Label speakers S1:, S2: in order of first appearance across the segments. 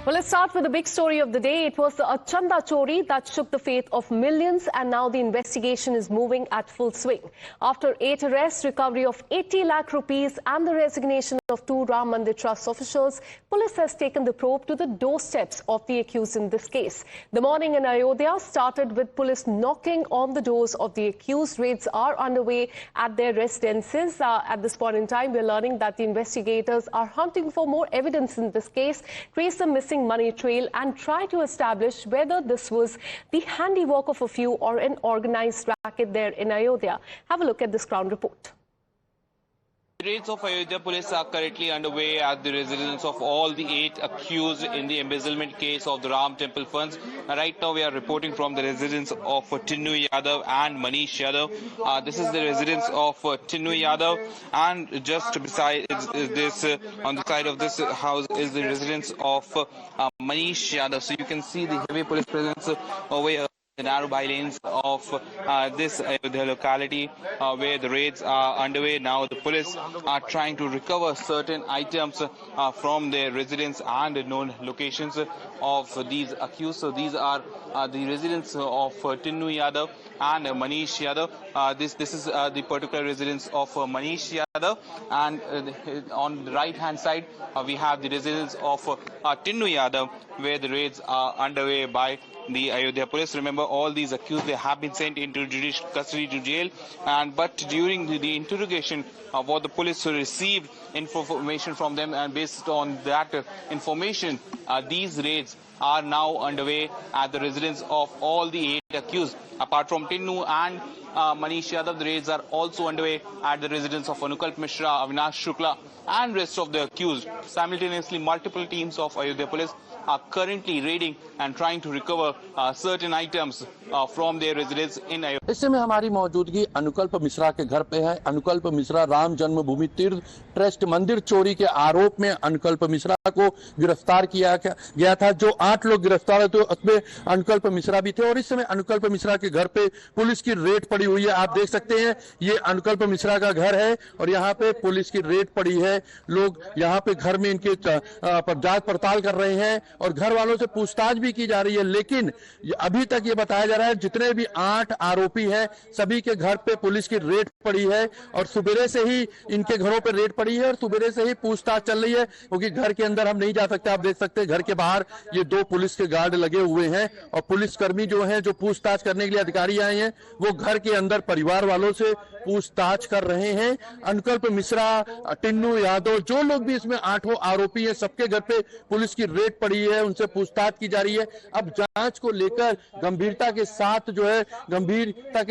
S1: Well, let's start with the big story of the day. It was a chanda chori that shook the faith of millions, and now the investigation is moving at full swing. After 8 arrests, recovery of 80 lakh rupees and the resignation of 2 Ram Mandir Trust officials, police has taken the probe to the doorsteps of the accused in this case. The morning in Ayodhya started with police knocking on the doors of the accused. Raids are underway at their residences. At this point in time, we're learning that the investigators are hunting for more evidence in this case, trace the missing money trail and try to establish whether this was the handiwork of a few or an organized racket there in Ayodhya. Have a look at this ground report.
S2: Raids of Ayodhya police are currently underway at the residence of all the 8 accused in the embezzlement case of the Ram Temple funds. Right now we are reporting from the residence of Tinnu Yadav and Manish Yadav. This is the residence of Tinnu Yadav, and just beside this, on the side of this house, is the residence of Manish Yadav. So you can see the heavy police presence over here. The narrow bylanes of this Ayodhya locality where the raids are underway. Now the police are trying to recover certain items from their residence and known locations of these accused. So these are the residence of Tinnu Yadav and Manish Yadav. This is the particular residence of Manish Yadav, and on the right hand side we have the residence of Tinnu Yadav, where the raids are underway by the Ayodhya police. Remember, all these accused, they have been sent into judicial custody to jail, but during the interrogation, what the police received information from them, and based on that information, these raids are now underway at the residence of all the 8 accused. Apart from Tinnu and Manish Yadav, the raids are also underway at the residence of Anukalp Mishra, Avinash Shukla and rest of the accused. Simultaneously, multiple teams of Ayodhya police are currently raiding and trying to recover certain items from their residence in Ayodhya.
S3: इस समय हमारी मौजूदगी अनुकल्प मिश्रा के घर पे है। अनुकल्प Mishra Ram Janmabhoomi Teerth trust मंदिर चोरी के आरोप में अनुकल्प मिश्रा को गिरफ्तार किया गया था। जो 8 लोग गिरफ्तार हुए उसमें अनुकल्प मिश्रा भी थे, और इस समय अनुकल्प मिश्रा के घर पे पुलिस की रेड पड़ी हुई है। आप देख सकते हैं, ये अनुकल्प मिश्रा का घर है और यहाँ पे पुलिस की रेड पड़ी है। लोग यहाँ पे घर में इनके जांच पड़ताल कर रहे हैं और घर वालों से पूछताछ भी की जा रही है, लेकिन अभी तक ये बताया जा रहा है जितने भी 8 आरोपी हैं सभी के घर पे पुलिस की रेड पड़ी है और सुबह से ही इनके घरों पे रेड पड़ी है और सुबह से ही पूछताछ चल रही है, क्योंकि घर के अंदर हम नहीं जा सकते। आप देख सकते हैं घर के बाहर ये 2 पुलिस के गार्ड लगे हुए हैं और पुलिसकर्मी जो हैं, जो पूछताछ करने के लिए अधिकारी आए हैं, वो घर के अंदर परिवार वालों से पूछताछ कर रहे हैं। अनुकल्प मिश्रा, टिन्नू यादव, जो लोग भी इसमें 8 आरोपी हैं, सबके घर पे पुलिस की रेड पड़ी है, उनसे पूछताछ की जा रही है। अब जांच को लेकर गंभीरता के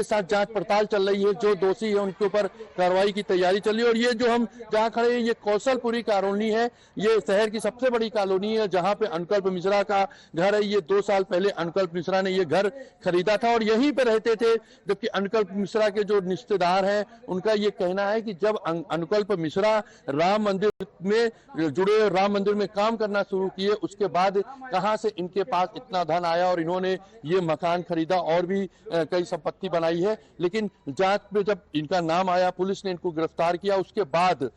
S3: साथ जांच पड़ताल चल रही है। जो दोषी है उनके ऊपर कार्रवाई की तैयारी चल रही है। और ये जो हम जहां खड़े हैं, ये कौशलपुरी कॉलोनी है। ये शहर की सबसे बड़ी कॉलोनी है जहां पे अनुकल्प मिश्रा का घर है। ये 2 साल पहले अनुकल्प मिश्रा ने ये घर खरीदा था और यहीं पे रहते थे। जबकि अनुकल्प मिश्रा के जो रिश्तेदार हैं, उनका ये कहना है कि जब अनुकल्प मिश्रा राम मंदिर में जुड़े, राम मंदिर में काम करना शुरू किए, उसके बाद कहां से इनके पास इतना धन आया और इन्होंने ये मकान खरीदा और भी कई संपत्ति बनाई है। लेकिन जांच में जब इनका नाम आया, पुलिस ने इनको गिरफ्तार किया, उसके बाद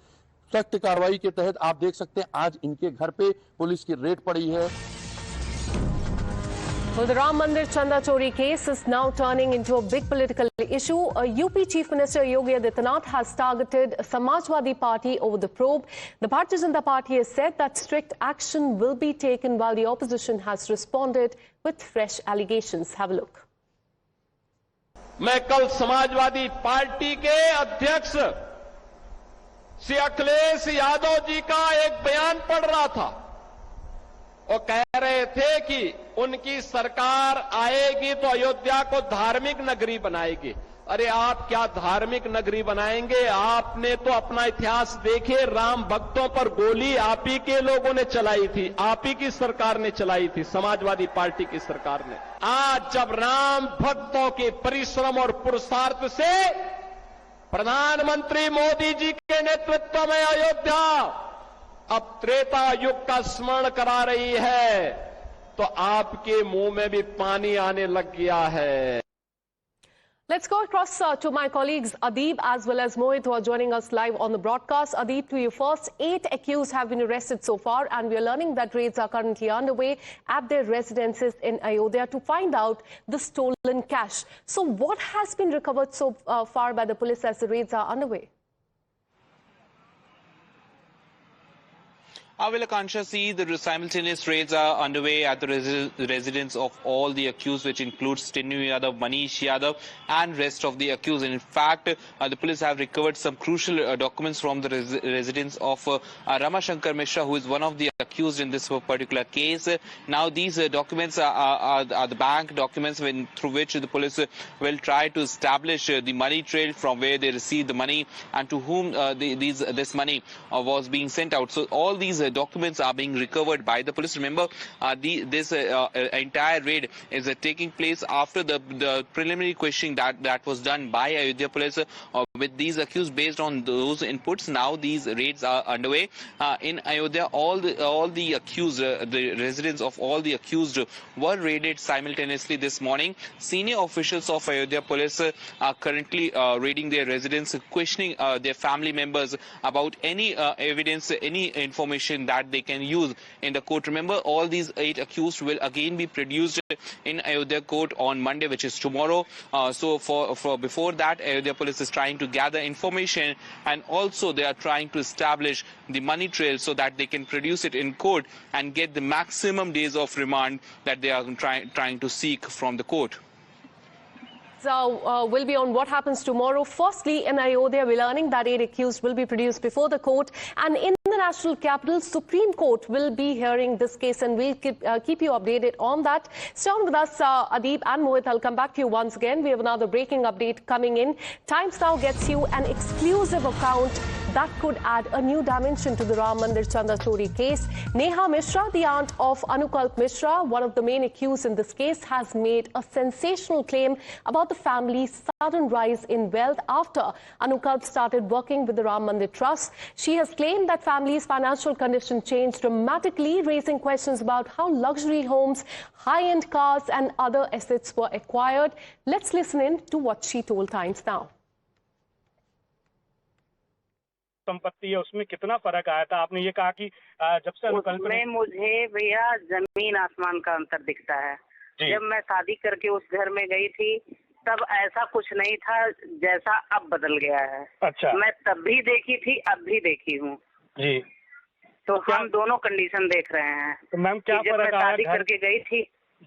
S3: सख्त कार्रवाई के तहत आप देख सकते हैं आज इनके घर पे पुलिस की रेड पड़ी है।
S1: Well, the Ram Mandir Chanda Chori case is now turning into a big political issue. UP Chief Minister Ayodhya has targeted Samajwadi Party over the probe. The Bharatiya Janata Party has said that strict action will be taken, while the opposition has responded with fresh allegations. Have a look.
S4: मैं कल Samajwadi party के अध्यक्ष श्री अखिलेश यादव जी का एक बयान पढ़ रहा था। वो कह रहे थे कि उनकी सरकार आएगी तो अयोध्या को धार्मिक नगरी बनाएगी। अरे आप क्या धार्मिक नगरी बनाएंगे? आपने तो अपना इतिहास देखे, राम भक्तों पर गोली आप ही के लोगों ने चलाई थी, आप ही की सरकार ने चलाई थी, समाजवादी पार्टी की सरकार ने। आज जब राम भक्तों के परिश्रम और पुरुषार्थ से प्रधानमंत्री मोदी जी के नेतृत्व में अयोध्या अब त्रेता युग का स्मरण करा रही है, तो आपके मुंह में भी पानी आने लग गया है।
S1: Let's go across to my colleagues Adib as well as Mohit, who are joining us live on the broadcast. Adib, to you first. 8 accused have been arrested so far, and we are learning that raids are currently underway at their residences in Ayodhya to find out the stolen cash. So what has been recovered so far by the police as the raids are underway?
S2: Well, Akansha, see, the simultaneous raids are underway at the residence of all the accused, which includes Tinu Yadav, Manish Yadav, and rest of the accused. And in fact, the police have recovered some crucial documents from the residence of Ramashankar Mishra, who is one of the accused in this particular case. Now, these documents are the bank documents through which the police will try to establish the money trail from where they received the money and to whom this money was being sent out. So all these documents are being recovered by the police. Remember, this entire raid is taking place after the preliminary questioning that was done by Ayodhya police with these accused. Based on those inputs, now these raids are underway in Ayodhya. All the accused, the residents of all the accused were raided simultaneously this morning. Senior officials of Ayodhya police are currently raiding their residence, questioning their family members about any evidence, any information that they can use in the court. Remember, all these 8 accused will again be produced in Ayodhya court on Monday, which is tomorrow. So for before that, Ayodhya police is trying to gather information, and also they are trying to establish the money trail so that they can produce it in court and get the maximum days of remand that they are trying to seek from the court.
S1: So will be on what happens tomorrow. Firstly, in Ayodhya, we're learning that 8 accused will be produced before the court, and in the national capital, Supreme Court will be hearing this case, and we'll keep you updated on that. Stay on with us, Adib and Mohit. I'll come back to you once again. We have another breaking update coming in. Times now gets you an exclusive account that could add a new dimension to the Ram Mandir Chanda Chori case. Neha Mishra, the aunt of Anukalp Mishra, one of the main accused in this case, has made a sensational claim about the family's sudden rise in wealth after Anukalp started working with the Ram Mandir Trust. She has claimed that family's financial condition changed dramatically, raising questions about how luxury homes, high-end cars and other assets were acquired. Let's listen in to what she told Times Now.
S5: संपत्ति है उसमें कितना फर्क आया था? आपने ये कहा कि जब से
S6: उसमें मुझे भैया जमीन आसमान का अंतर दिखता है। जब मैं शादी करके उस घर में गई थी तब ऐसा कुछ नहीं था जैसा अब बदल गया है।
S5: अच्छा।
S6: मैं तब भी देखी थी, अब भी देखी हूँ जी। तो हम दोनों कंडीशन देख रहे हैं।
S5: तो मैम क्या
S6: जब मैं शादी करके गई थी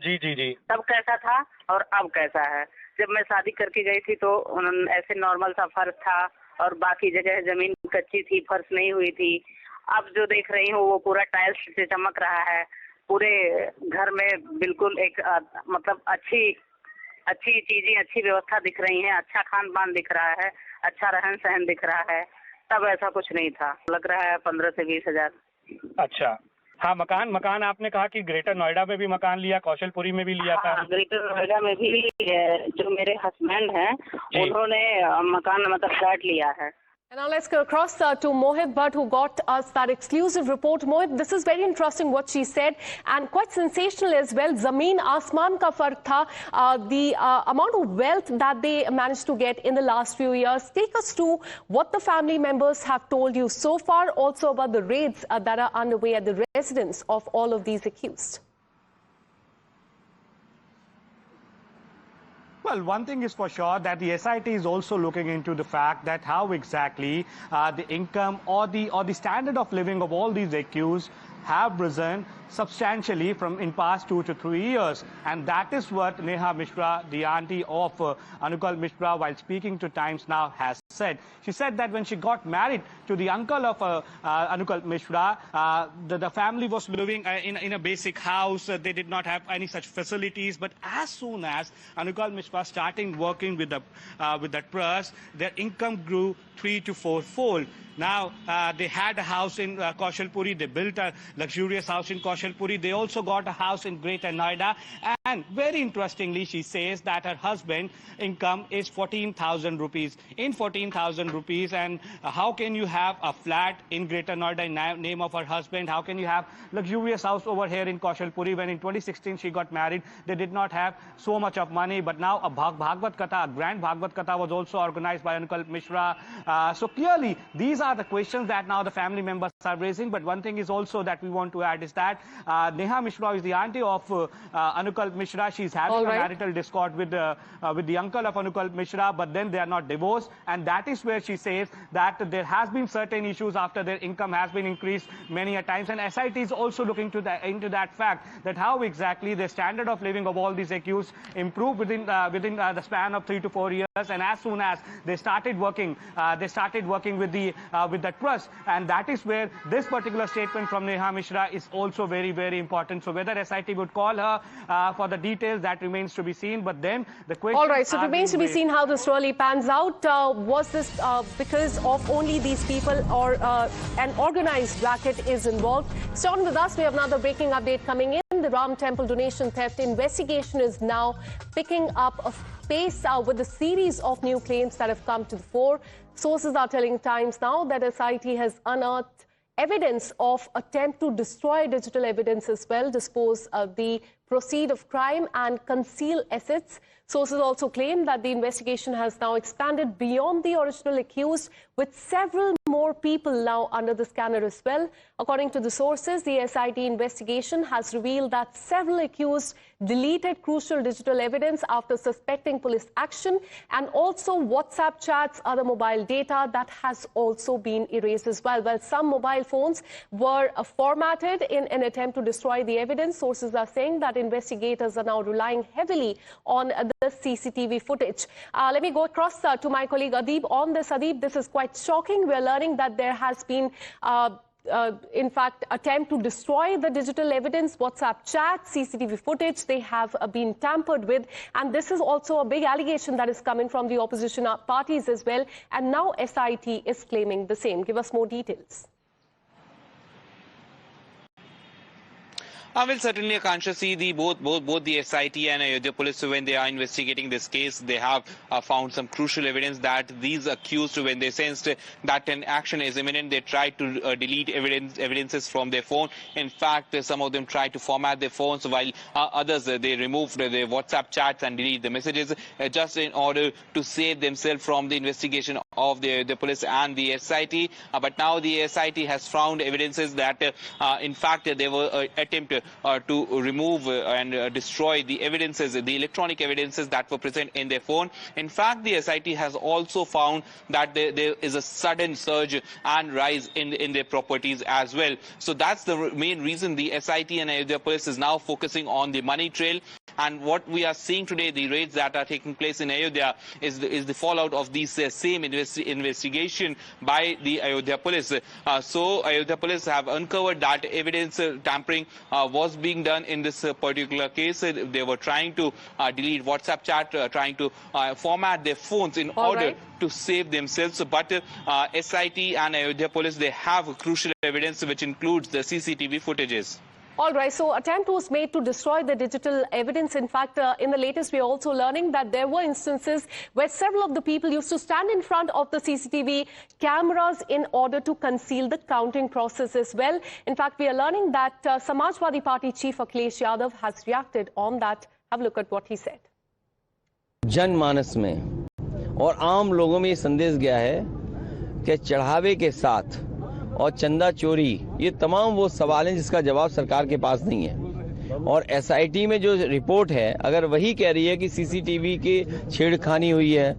S5: जी जी जी
S6: तब कैसा था और अब कैसा है। जब मैं शादी करके गई थी तो ऐसे नॉर्मल सा फर्श था और बाकी जगह जमीन कच्ची थी, फर्श नहीं हुई थी। अब जो देख रही हूँ वो पूरा टाइल्स से चमक रहा है। पूरे घर में बिल्कुल एक मतलब अच्छी चीजें, अच्छी व्यवस्था दिख रही हैं, अच्छा खान पान दिख रहा है, अच्छा रहन सहन दिख रहा है। तब ऐसा कुछ नहीं था। लग रहा है 15 से 20 हजार।
S5: अच्छा, हाँ। मकान आपने कहा कि ग्रेटर नोएडा में भी मकान लिया, कौशलपुरी में भी लिया था।
S6: ग्रेटर नोएडा में भी जो मेरे हस्बैंड हैं उन्होंने मकान मतलब फ्लैट लिया है।
S1: And now let's go across to Mohit Bhatt, who got us that exclusive report. Mohit, this is very interesting what she said and quite sensational as well. Zameen Asman ka fark tha. The amount of wealth that they managed to get in the last few years. Take us to what the family members have told you so far, also about the raids that are underway at the residence of all of these accused.
S7: Well, one thing is for sure that the SIT is also looking into the fact that how exactly the income or the standard of living of all these accused have risen substantially from in past 2 to 3 years. And that is what Neha Mishra, the auntie of Anukalp Mishra, while speaking to Times Now, has said. She said that when she got married to the uncle of Anukalp Mishra, the family was living in a basic house. They did not have any such facilities. But as soon as Anukalp Mishra started working with the trust, their income grew 3 to 4 fold. Now, they had a house in Kaushalpuri. They built a luxurious house in Kaushalpuri. They also got a house in Greater Noida. And very interestingly, she says that her husband's income is 14,000 rupees. In 14,000 rupees, and how can you have a flat in Greater Noida in name of her husband? How can you have luxurious house over here in Kaushalpuri when in 2016 she got married? They did not have so much of money, but now a Bhagavad Katha, a grand Bhagavad Katha was also organized by Anukalp Mishra. So clearly, these are the questions that now the family members are raising. But one thing is also that we want to add is that Neha Mishra is the auntie of Anukalp Mishra. She's having a marital discord with the uncle of Anukalp Mishra, but then they are not divorced. And that is where she says that there has been certain issues after their income has been increased many a times. And SIT is also looking into that fact, that how exactly the standard of living of all these accused improved within the span of 3 to 4 years. And as soon as they started working with the trust, and that is where this particular statement from Neha Mishra is also very, very important. So whether SIT would call her for the details, that remains to be seen. But then the question.
S1: All right, so it remains to be seen how this really pans out. Was this because of only these people, or an organized racket is involved? Stay on with us. We have another breaking update coming in. The Ram Temple donation theft investigation is now picking up a pace with a series of new claims that have come to the fore. Sources are telling Times now that SIT has unearthed evidence of attempt to destroy digital evidence as well, dispose the proceed of crime and conceal assets. Sources also claim that the investigation has now expanded beyond the original accused, with several more people now under the scanner as well. According to the sources, the SIT investigation has revealed that several accused deleted crucial digital evidence after suspecting police action, and also WhatsApp chats, other mobile data that has also been erased as well. Well, some mobile phones were formatted in an attempt to destroy the evidence. Sources are saying that investigators are now relying heavily on the CCTV footage. Let me go across to my colleague Adib on this. Adib, this is quite shocking. We're learning that there has been in fact, attempt to destroy the digital evidence, WhatsApp chat, CCTV footage. They have been tampered with. And this is also a big allegation that is coming from the opposition parties as well. And now SIT is claiming the same. Give us more details.
S2: Well, certainly, Akansha, see both the SIT and Ayodhya police, when they are investigating this case, they have found some crucial evidence that these accused, when they sensed that an action is imminent, they tried to delete evidences from their phone. In fact, some of them tried to format their phones, while others, they removed their WhatsApp chats and delete the messages just in order to save themselves from the investigation of the police and the SIT. But now the SIT has found evidences that, in fact, they were attempted to remove and destroy the evidences, the electronic evidences that were present in their phone. In fact, the SIT has also found that there is a sudden surge and rise in their properties as well. So that's the main reason the SIT and Ayodhya police is now focusing on the money trail. And what we are seeing today, the raids that are taking place in Ayodhya, is the fallout of these same investigation by the Ayodhya police. So Ayodhya police have uncovered that evidence tampering was being done in this particular case. They were trying to delete WhatsApp chat, trying to format their phones in order to save themselves. But SIT and Ayodhya police, they have crucial evidence which includes the CCTV footages.
S1: All right, so attempt was made to destroy the digital evidence. In fact, in the latest, we are also learning that there were instances where several of the people used to stand in front of the CCTV cameras in order to conceal the counting process as well. In fact, we are learning that Samajwadi Party Chief Akhilesh Yadav has reacted on that. Have a look at what he said.
S8: जनमानस में और आम लोगों में ये संदेश गया है कि चढ़ावे के साथ और चंदा चोरी, ये तमाम वो सवाल हैं जिसका जवाब सरकार के पास नहीं है। और SIT में जो रिपोर्ट है, अगर वही कह रही है कि CCTV की छेड़खानी हुई है,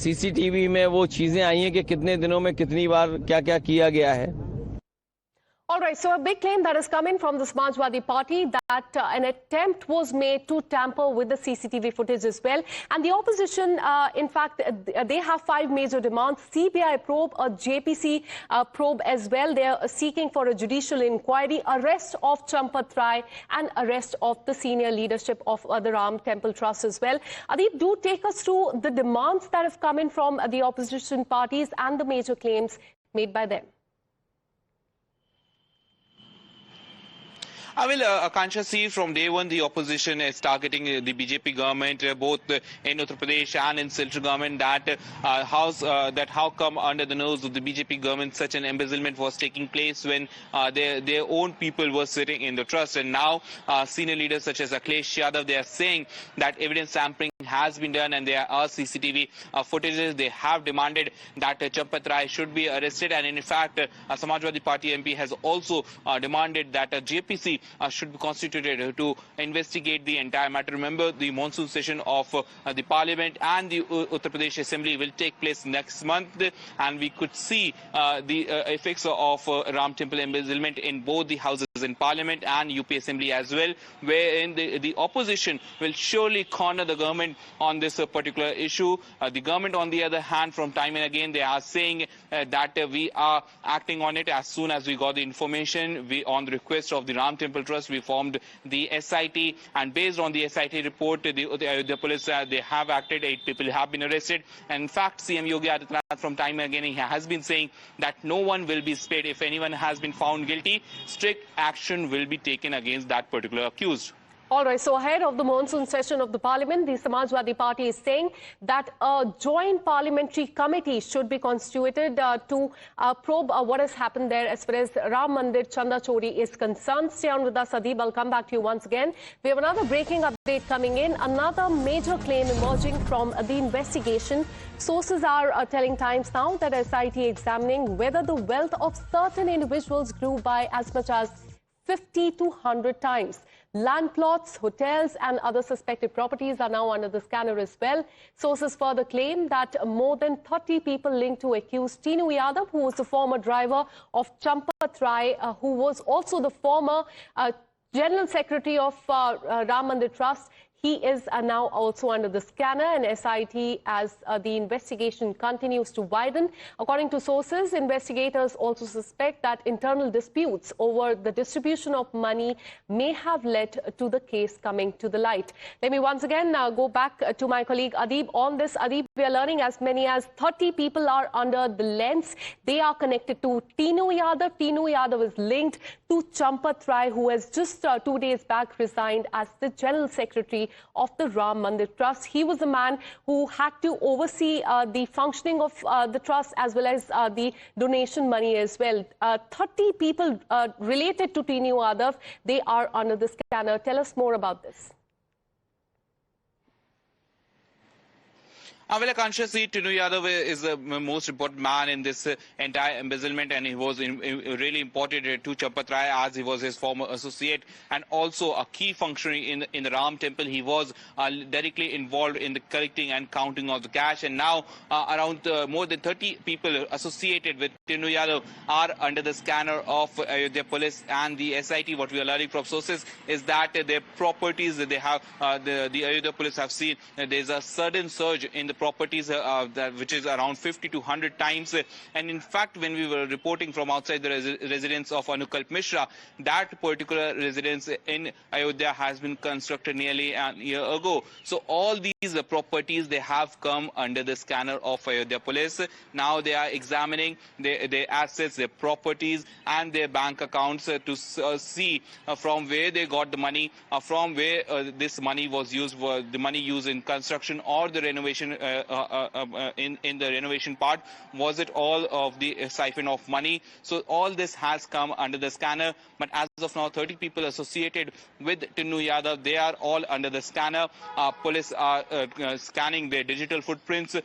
S8: CCTV में वो चीजें आई हैं कि कितने दिनों में कितनी बार क्या क्या किया गया है।
S1: All right, so a big claim that is coming from the Samajwadi Party that an attempt was made to tamper with the CCTV footage as well. And the opposition, in fact, they have 5 major demands: CBI probe, a JPC probe as well. They are seeking for a judicial inquiry, arrest of Champat Rai, and arrest of the senior leadership of the Ram Temple Trust as well. Adib, do take us through the demands that have come in from the opposition parties and the major claims made by them.
S2: I will, Akansha, see from day one the opposition is targeting the BJP government, both in Uttar Pradesh and in central government, that how come under the nose of the BJP government such an embezzlement was taking place when their own people were sitting in the trust. And now senior leaders such as Akhilesh Yadav, they are saying that evidence tampering has been done and there are CCTV footages. They have demanded that Champat Rai should be arrested, and in fact Samajwadi Party MP has also demanded that a JPC should be constituted to investigate the entire matter. Remember, the monsoon session of the Parliament and the Uttar Pradesh Assembly will take place next month, and we could see the effects of Ram Temple embezzlement in both the houses in Parliament and UP Assembly as well, wherein the opposition will surely corner the government on this particular issue. The government, on the other hand, from time and again, they are saying that we are acting on it as soon as we got the information. We, on the request of the Ram Temple Trust, we formed the SIT, and based on the SIT report, the Ayodhya police, they have acted. 8 people have been arrested. And in fact, CM Yogi Adityanath, from time and again, he has been saying that no one will be spared. If anyone has been found guilty, strict action will be taken against that particular accused.
S1: All right, so ahead of the monsoon session of the Parliament, the Samajwadi Party is saying that a joint parliamentary committee should be constituted to probe what has happened there as far as Ram Mandir Chanda Chori is concerned. Stay on with us, Adib. I'll come back to you once again. We have another breaking update coming in. Another major claim emerging from the investigation. Sources are telling Times Now that SIT examining whether the wealth of certain individuals grew by as much as 50 to 100 times. Land plots, hotels and other suspected properties are now under the scanner as well. Sources further claim that more than 30 people linked to accused Tinu Yadav, who was the former driver of Champat Rai, who was also the former General Secretary of Ram Mandir Trust. He is now also under the scanner and SIT as the investigation continues to widen. According to sources, investigators also suspect that internal disputes over the distribution of money may have led to the case coming to the light. Let me once again go back to my colleague Adib on this. Adib, we are learning as many as 30 people are under the lens. They are connected to Tinu Yadav. Tinu Yadav is linked to Champat Rai, who has just 2 days back resigned as the General Secretary of the Ram Mandir Trust. He was the man who had to oversee the functioning of the trust as well as the donation money as well. 30 people related to Tinu Yadav, they are under the scanner. Tell us more about this.
S2: Well, consciously, Tinu Yadav is the most important man in this entire embezzlement, and he was really important to Champat Rai as he was his former associate and also a key functionary in the Ram Temple. He was directly involved in the collecting and counting of the cash, and now around more than 30 people associated with Tinu Yadav are under the scanner of Ayodhya police and the SIT. What we are learning from sources is that their properties that they have, the Ayodhya police have seen, there's a sudden surge in the properties which is around 50 to 100 times. And in fact, when we were reporting from outside the residence of Anukalp Mishra, that particular residence in Ayodhya has been constructed nearly a year ago. So all these properties, they have come under the scanner of Ayodhya police. Now they are examining their assets, their properties and their bank accounts to see from where they got the money, from where this money was used, for the money used in construction or the renovation in the renovation part. Was it all of the siphon of money? So all this has come under the scanner, but as of now 30 people associated with Tinu Yadav, they are all under the scanner. Police are scanning their digital footprints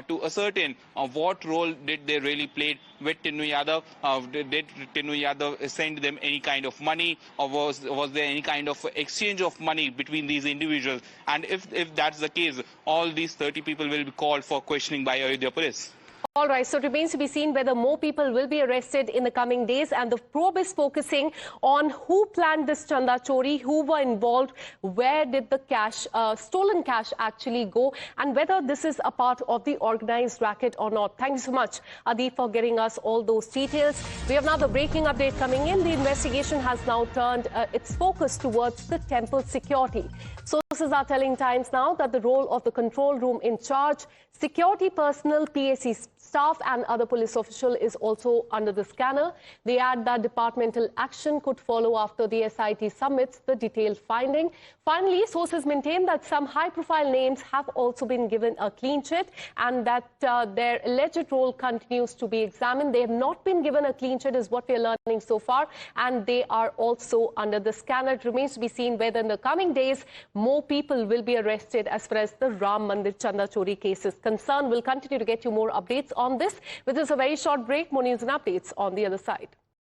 S2: to ascertain what role did they really play with Tinu Yadav. Did Tinu Yadav send them any kind of money, or was there any kind of exchange of money between these individuals? And if that's the case, all these 30 people will be called for questioning by Ayodhya police.
S1: All right, so it remains to be seen whether more people will be arrested in the coming days, and the probe is focusing on who planned this Chanda Chori, who were involved, where did the cash, stolen cash actually go, and whether this is a part of the organized racket or not. Thank you so much, Adib, for getting us all those details. We have now the breaking update coming in. The investigation has now turned its focus towards the temple security. Sources are telling Times Now that the role of the control room in charge, security personnel, PAC staff and other police official is also under the scanner. They add that departmental action could follow after the SIT submits the detailed finding. Finally, sources maintain that some high-profile names have also been given a clean chit and that their alleged role continues to be examined. They have not been given a clean chit is what we are learning so far, and they are also under the scanner. It remains to be seen whether in the coming days more people will be arrested as far as the Ram Mandir Chanda Chori case is concerned. We'll continue to get you more updates on this. With this, a very short break. More news and updates on the other side.